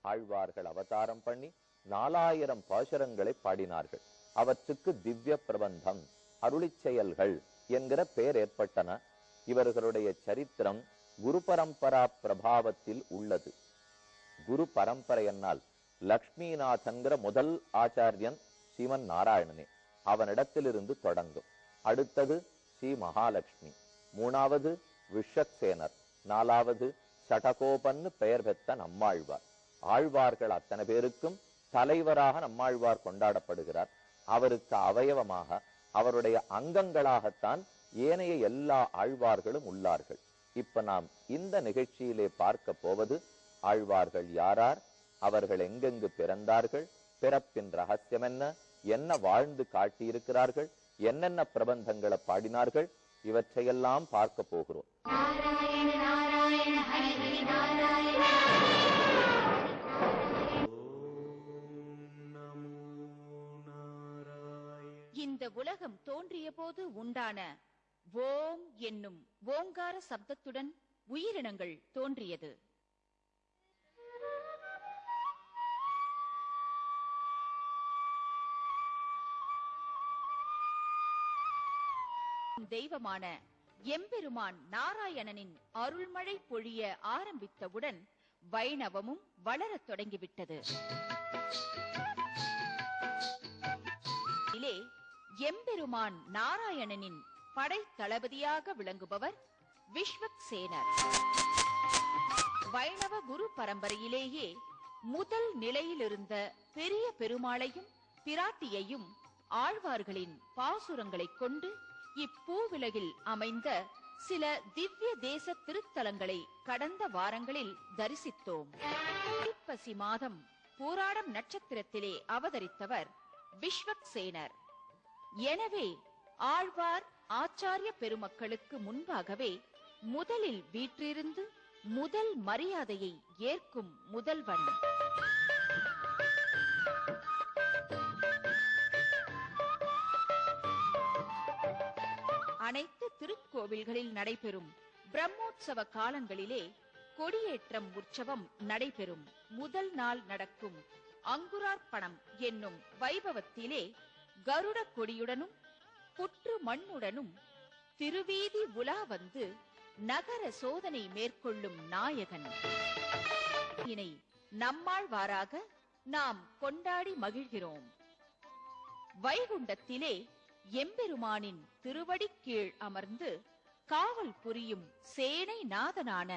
ஆழ்வார்கள் அவதாரம் பண்ணி 4000 பாசுரங்களை பாடினார்கள். அவற்றுக்கு திவ்ய பிரபந்தம், அருளிச் செயல்கள் என்கிற பெயர் ஏற்பட்டன. இவர்களுடைய சரித்திரம் குரு பரம்பரா பிரபாவத்தில் உள்ளது. குரு பரம்பரை என்னால் லக்ஷ்மிநாதன்கிற முதல் ஆச்சாரியன் ஸ்ரீமன் நாராயணனே, அவனிடத்திலிருந்து தொடங்கும். அடுத்தது ஸ்ரீ மகாலட்சுமி, 3வது விஷக்சேனர், 4வது சடகோபன்னு பெயர் பெற்ற நம்மாழ்வார். ஆழ்வார்கள் அத்தனை பேருக்கும் தலைவராக நம்மாழ்வார் கொண்டாடப்படுகிறார். அவருக்கு அவயவமாக, அவருடைய அங்கங்களாகத்தான் ஏனைய எல்லா ஆழ்வார்களும் உள்ளார்கள். இப்ப நாம் இந்த நிகழ்ச்சியிலே பார்க்க போவது ஆழ்வார்கள் யாரார், அவர்கள் எங்கெங்கு பிறந்தார்கள், பிறப்பின் ரகசியம் என்ன, என்ன வாழ்ந்து காட்டியிருக்கிறார்கள், என்னென்ன பிரபந்தங்களை பாடினார்கள், இவற்றையெல்லாம் பார்க்க போகிறோம். இந்த உலகம் தோன்றிய போது உண்டான ஓம் என்னும் ஓங்கார சப்தத்துடன் உயிரினங்கள் தோன்றியது. தெய்வமான எம்பெருமான் நாராயணனின் அருள்மழை பொழிய ஆரம்பித்தவுடன் வைணவமும் வளரத் தொடங்கிவிட்டது. எம்பெருமான் நாராயணனின் படை தளபதியாக விளங்குபவர் விஸ்வக்சேனர். வைணவ குரு பரம்பரையிலேயே முதல் நிலையிலிருந்த பெரிய பெருமாளையும் பிராட்டியையும் ஆழ்வார்களின் பாசுரங்களைக் கொண்டு இப்பூவிலகில் அமைந்த சில திவ்ய தேச திருத்தலங்களை கடந்த வாரங்களில் தரிசித்தோம். ஐப்பசி மாதம் பூராடம் நட்சத்திரத்திலே அவதரித்தவர் விஸ்வக்சேனர். எனவே ஆழ்வார் ஆச்சாரிய பெருமக்களுக்கு முன்பாகவே முதலில் வீற்றிருந்து முதல் மரியாதையை ஏற்கும் முதல்வன். அனைத்து திருக்கோவில்களில் நடைபெறும் பிரம்மோற்சவ காலங்களிலே கொடியேற்றம் உற்சவம் நடைபெறும் முதல் நாள் நடக்கும் அங்குரார்ப்பணம் என்னும் வைபவத்திலே கருட கொடியுடனும் புற்று மண்ணுடனும் திருவீதி உலா வந்து நகர சோதனை மேற்கொள்ளும் நாயகன் இனை நம்மாழ்வாராக நாம் கொண்டாடி மகிழ்கிறோம். வைகுண்டத்திலே எம்பெருமானின் திருவடி கீழ் அமர்ந்து காவல் புரியும் சேனை நாதனான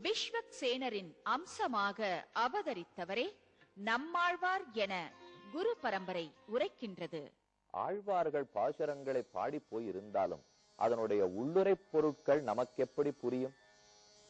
விஸ்வக்சேனரின் அம்சமாக அவதரித்தவரே நம்மாழ்வார் என குரு பரம்பரை உரைக்கின்றது. ஆழ்வார்கள் பாசுரங்களை பாடி போயிருந்தாலும் அதனுடைய உள்ளுரை பொருட்கள் நமக்கு எப்படி புரியும்?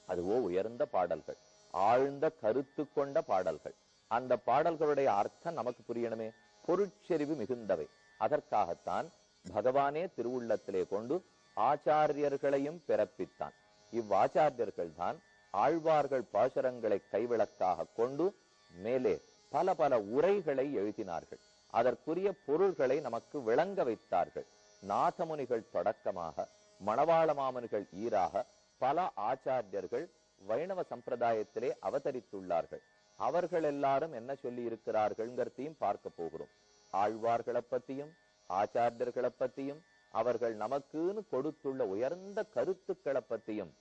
அதுவோ உயர்ந்த பாடல்கள், ஆழ்ந்த கருத்து கொண்ட பாடல்கள். அந்த பாடல்களுடைய அர்த்தம் நமக்கு புரியணுமே, பொருட்செறிவு மிகுந்தவை. அதற்காகத்தான் பகவானே திருவுள்ளத்திலே கொண்டு ஆச்சாரியர்களையும் பிறப்பித்தான். இவ்வாச்சாரியர்கள் தான் ஆழ்வார்கள் பாசுரங்களை கைவிளக்காக கொண்டு மேலே பல பல உரைகளை எழுதினார்கள். அதற்குரிய பொருள்களை நமக்கு விளங்க வைத்தார்கள். நாதமுனிகள் தொடக்கமாக மணவாள மாமனிகள் ஈராக பல ஆச்சாரியர்கள் வைணவ சம்பிரதாயத்திலே அவதரித்துள்ளார்கள். அவர்கள் எல்லாரும் என்ன சொல்லி இருக்கிறார்கள்ங்கிறதையும் பார்க்க போகிறோம். ஆழ்வார்களை பத்தியும் ஆச்சாரியர்களை பத்தியும் அவர்கள் நமக்குன்னு கொடுத்துள்ள உயர்ந்த கருத்துக்களை பத்தியும்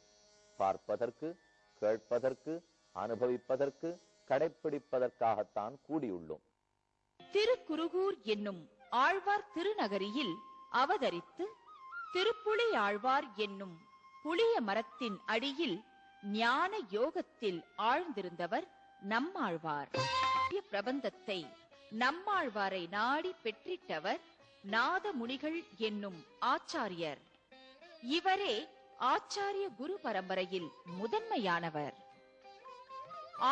பார்ப்பதற்கு, கேட்பதற்கு, அனுபவிப்பதற்கு, கடைப்பிடிப்பதற்காகத்தான் கூடியுள்ளோம். திருக்குருகூர் என்னும் ஆழ்வார் திருநகரியில் அவதரித்து திருப்புளி ஆழ்வார் என்னும் புளிய மரத்தின் அடியில் ஞான யோகத்தில் ஆழ்ந்திருந்தவர் நம்மாழ்வார். பிரபந்தத்தை நம்மாழ்வாரை நாடி பெற்றிட்டவர் நாதமுனிகள் என்னும் ஆச்சாரியர். இவரே ஆச்சாரிய குரு பரம்பரையில் முதன்மையானவர்.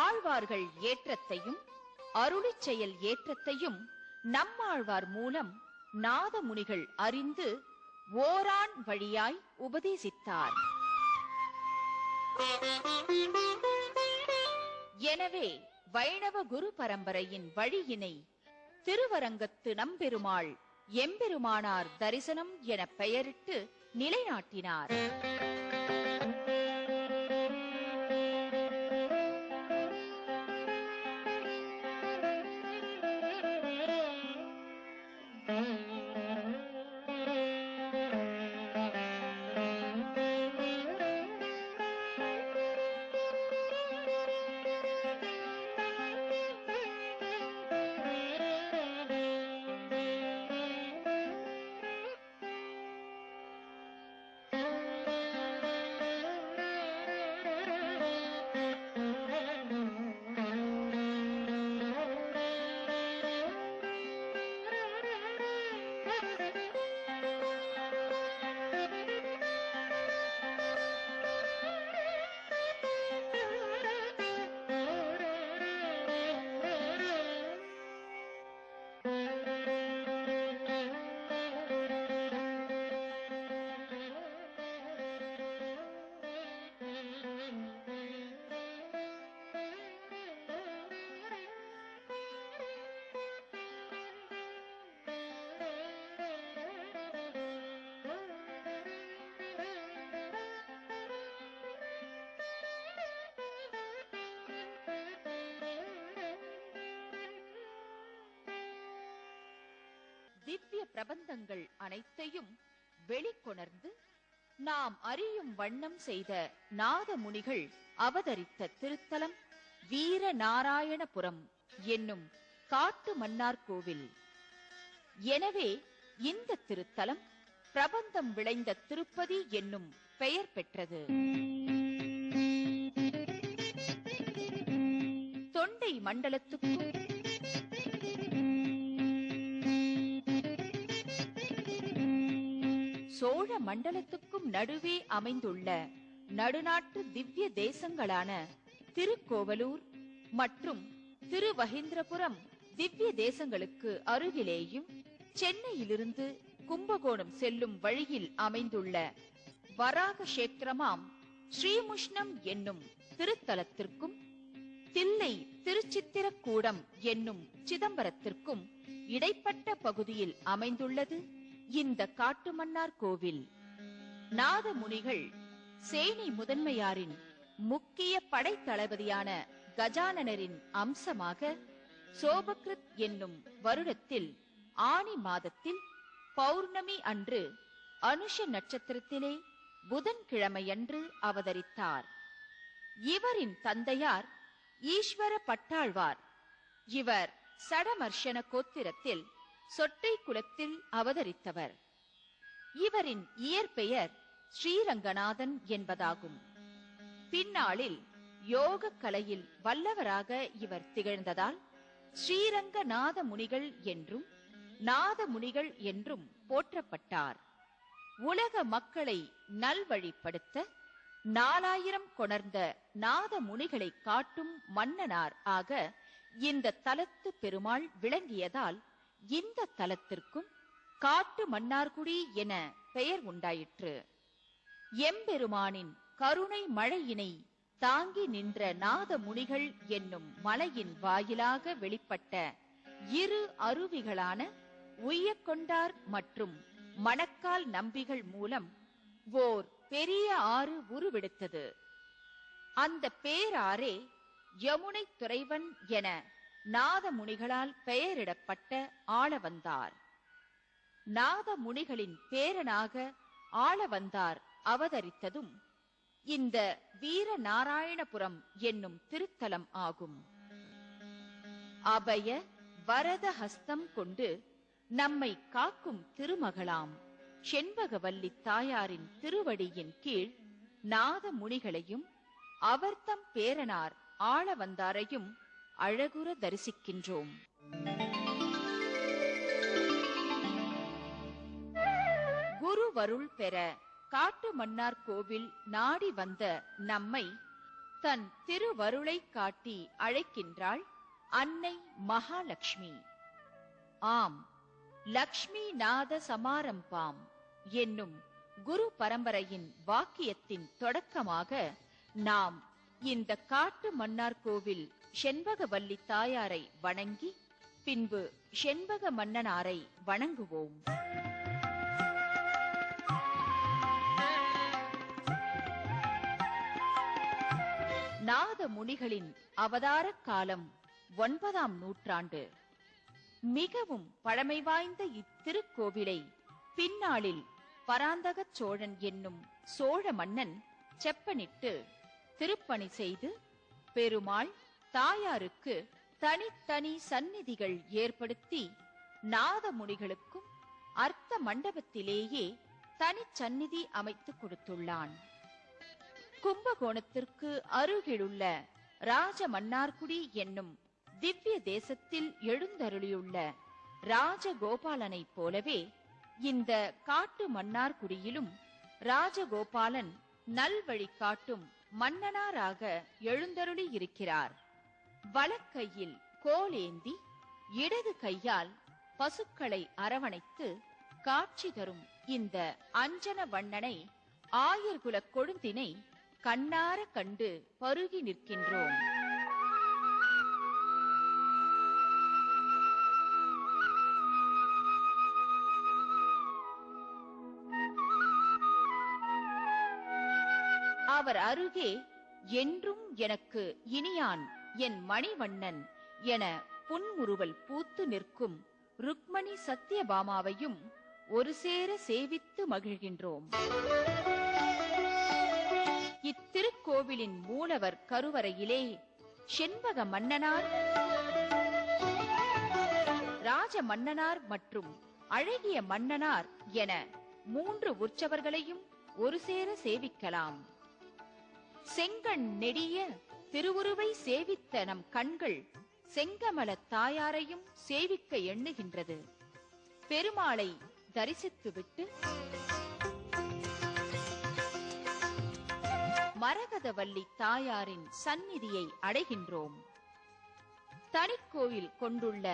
ஆழ்வார்கள் ஏற்றத்தையும் அருளிச் செயல் ஏற்றத்தையும் நம்மாழ்வார் மூலம் நாதமுனிகள் அறிந்து ஓரான் வழியாய் உபதேசித்தார். எனவே வைணவ குரு பரம்பரையின் வழியினை திருவரங்கத்து நம்பெருமாள் எம்பெருமானார் தரிசனம் என பெயரிட்டு நிலைநாட்டினார். திவ்ய பிரபந்தங்கள் அனைத்தையும் வெளிக்கொணர்ந்து நாம் அறியும் வண்ணம் செய்த நாதமுனிகள் அவதரித்த திருத்தலம் வீரநாராயணபுரம் என்னும் காட்டு மன்னார் கோவில். எனவே இந்த திருத்தலம் பிரபந்தம் விளைந்த திருப்பதி என்னும் பெயர் பெற்றது. தொண்டை மண்டலத்துக்கும் சோழ மண்டலத்துக்கும் நடுவே அமைந்துள்ள நடுநாட்டு திவ்ய தேசங்களான திருக்கோவலூர் மற்றும் திருவஹீந்திரபுரம் திவ்ய தேசங்களுக்கு அருகிலேயும், சென்னையிலிருந்து கும்பகோணம் செல்லும் வழியில் அமைந்துள்ள வராக கஷேத்திரமாம் ஸ்ரீமுஷ்ணம் என்னும் திருத்தலத்திற்கும், தில்லை திருச்சித்திரக்கூடம் என்னும் சிதம்பரத்திற்கும் இடைப்பட்ட பகுதியில் அமைந்துள்ளது இந்த காட்டுமன்னார் கோவில். நாதமுனிகள் சேனை முதன்மையாரின் முக்கிய படைத்தளபதியான கஜானனரின் அம்சமாக சோபகிருத் என்னும் வருடத்தில் ஆனி மாதத்தில் பௌர்ணமி அன்று அனுஷ நட்சத்திரத்திலே புதன்கிழமையன்று அவதரித்தார். இவரின் தந்தையார் ஈஸ்வர பட்டாழ்வார். இவர் சடமர்ஷன கோத்திரத்தில் சொட்டை குலத்தில் அவதரித்தவர். இவரின் இயற்பெயர் ஸ்ரீரங்கநாதன் என்பதாகும். பின்னாளில் யோக கலையில் வல்லவராக இவர் திகழ்ந்ததால் ஸ்ரீரங்கநாத முனிகள் என்றும் நாதமுனிகள் என்றும் போற்றப்பட்டார். உலக மக்களை நல்வழிப்படுத்த 4000 கொணர்ந்த நாதமுனிகளை காட்டும் மன்னனார் ஆக இந்த தலத்து பெருமாள் விளங்கியதால் இந்த தலத்திற்கும் காட்டு மன்னார்குடி என பெயர் உண்டாயிற்று. எம்பெருமானின் கருணை மழையினை தாங்கி நின்ற நாதமுனிகள் என்னும் மலையின் வாயிலாக வெளிப்பட்ட 2 அருவிகளான உய்யக்கொண்டார் மற்றும் மணக்கால் நம்பிகள் மூலம் ஓர் பெரிய ஆறு உருவெடுத்தது. அந்த பேராறே யமுனை துறைவன் என நாதமுனிகளால் பெயரிடப்பட்ட ஆளவந்தார். நாதமுனிகளின் பேரனாக ஆளவந்தார் அவதரித்ததும் இந்த வீரநாராயணபுரம் என்னும் திருத்தலம் ஆகும். அபய வரத ஹஸ்தம் கொண்டு நம்மை காக்கும் திருமகளாம் செண்பகவல்லி தாயாரின் திருவடியின் கீழ் நாதமுனிகளையும் அவர்தம் பேரனார் ஆளவந்தாரையும் அழகுற தரிசிக்கின்றோம். குருவருள் பெற காட்டு மன்னார் கோவில் நாடி வந்த நம்மை தன் திருவருளை காட்டி அழைக்கின்றாள் அன்னை மகாலட்சுமி. ஆம், லக்ஷ்மி நாத சமாரம்பாம் என்னும் குரு பரம்பரையின் வாக்கியத்தின் தொடக்கமாக நாம் இந்த காட்டு மன்னார் கோவில் செண்பகவல்லி தாயாரை வணங்கி பின்பு செண்பக மன்னனாரை வணங்குவோம். நாதமுனிகளின் அவதார காலம் 9ஆம் நூற்றாண்டு. மிகவும் பழமை வாய்ந்த இத்திருக்கோவிலை பின்னாளில் பராந்தக சோழன் என்னும் சோழ மன்னன் செப்பனிட்டு திருப்பணி செய்து பெருமாள் தாயாருக்கு தனித்தனி சந்நிதிகள் ஏற்படுத்தி நாதமுனிகளுக்கும் அர்த்த மண்டபத்திலேயே தனிச்சந்நிதி அமைத்துக் கொடுத்துள்ளான். கும்பகோணத்திற்கு அருகிலுள்ள ராஜமன்னார்குடி என்னும் திவ்ய தேசத்தில் எழுந்தருளியுள்ள ராஜகோபாலனைப் போலவே இந்த காட்டு மன்னார்குடியிலும் ராஜகோபாலன் நல்வழி காட்டும் மன்னனாராக எழுந்தருளி இருக்கிறார். வலக்கையில் கோலேந்தி இடது கையால் பசுக்களை அரவணைத்து காட்சி தரும் இந்த அஞ்சன வண்ணனை ஆயர்குல கொழுந்தினை கண்ணார கண்டு பருகி நிற்கின்றோம். அவர் அருகே என்றும் எனக்கு இனியான் என் மணிவண்ணன் என புன்முறுவல் பூத்து நிற்கும் ருக்மணி சத்யபாமாவையும் ஒரு சேர சேவித்து மகிழ்கின்றோம். இத்திருக்கோவிலின் மூலவர் கருவறையிலே செண்பக மன்னனார், ராஜ மன்னனார் மற்றும் அழகிய மன்னனார் என 3 உற்சவர்களையும் ஒரு சேர சேவிக்கலாம். செங்கண் நெடிய திருவுருவை சேவித்த நம் கண்கள் செங்கமல தாயாரையும் சேவிக்க எண்ணுகின்றது. பெருமாளை தரிசித்துவிட்டு மரகதவல்லி தாயாரின் சந்நிதியை அடைகின்றோம். தனிக்கோயில் கொண்டுள்ள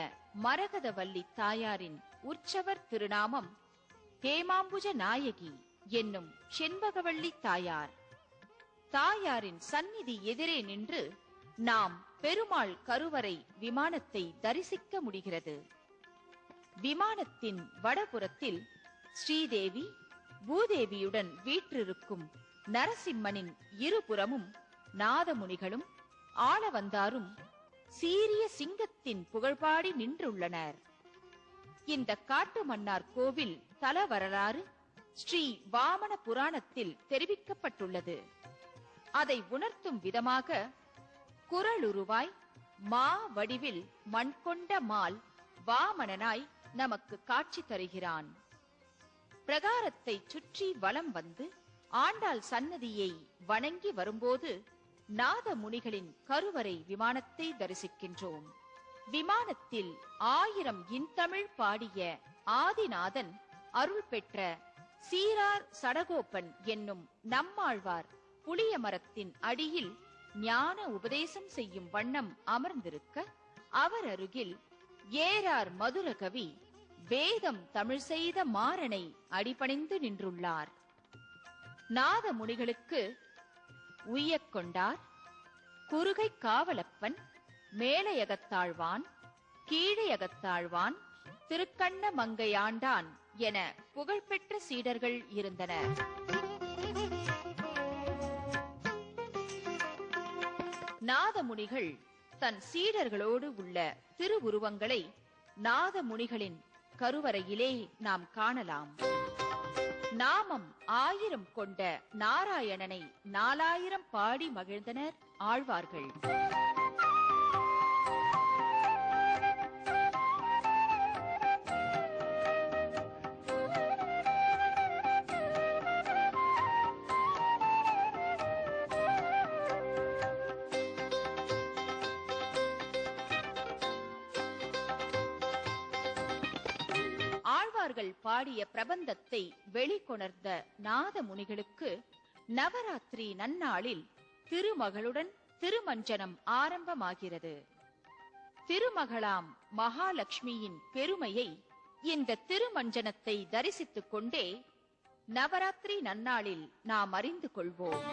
மரகதவல்லி தாயாரின் உற்சவர் திருநாமம் ஹேமாம்புஜ நாயகி என்னும் செண்பகவல்லி தாயார். தாயாரின் சந்நிதி எதிரே நின்று நாம் பெருமாள் கருவறை விமானத்தை தரிசிக்க முடிகிறது. விமானத்தின் வடபுறத்தில் ஸ்ரீதேவி பூதேவியுடன் வீற்றிருக்கும் நரசிம்மனின் இருபுறமும் நாதமுனிகளும் ஆளவந்தாரும் சீரிய சிங்கத்தின் புகழ்பாடி நின்றுள்ளனர். இந்த காட்டு மன்னார் கோவில் தல வரலாறு ஸ்ரீ வாமன புராணத்தில் தெரிவிக்கப்பட்டுள்ளது. அதை உணர்த்தும் விதமாக குறளுருவாய் மா வடிவில் மண்கொண்ட மால் வாமனனாய் நமக்கு காட்சி தருகிறான். பிரகாரத்தை சுற்றி வலம் வந்து ஆண்டாள் சன்னதியை வணங்கி வரும்போது நாதமுனிகளின் கருவறை விமானத்தை தரிசிக்கின்றோம். விமானத்தில் 1000 இன்தமிழ் பாடிய ஆதிநாதன் அருள் பெற்ற சீரார் சடகோப்பன் என்னும் நம்மாழ்வார் புளிய மரத்தின் அடியில் ஞான உபதேசம் செய்யும் வண்ணம் அமர்ந்திருக்க, அவர் அருகில் ஏரார் மதுரகவி வேதம் தமிழ் செய்த மாறனை அடிபணிந்து நின்றுள்ளார். நாதமுனிகளுக்கு உய்யக்கொண்டார், குறுகை காவலப்பன், மேலையகத்தாழ்வான், கீழையகத்தாழ்வான், திருக்கண்ண மங்கையாண்டான் என புகழ்பெற்ற சீடர்கள் இருந்தனர். நாதமுனிகள் தன் சீடர்களோடு உள்ள திருவுருவங்களை நாதமுனிகளின் கருவறையிலே நாம் காணலாம். நாமம் 1000 கொண்ட நாராயணனை 4000 பாடி மகிழ்ந்தனர் ஆழ்வார்கள். பாடிய பிரபந்தத்தை வெளிக்கொணர்ந்த நாதமுனிகளுக்கு நவராத்திரி நன்னாளில் திருமகளுடன் திருமஞ்சனம் ஆரம்பமாகிறது. திருமகளாம் மகாலட்சுமியின் பெருமையை இந்த திருமஞ்சனத்தை தரிசித்துக் கொண்டே நவராத்திரி நன்னாளில் நாம் அறிந்து கொள்வோம்.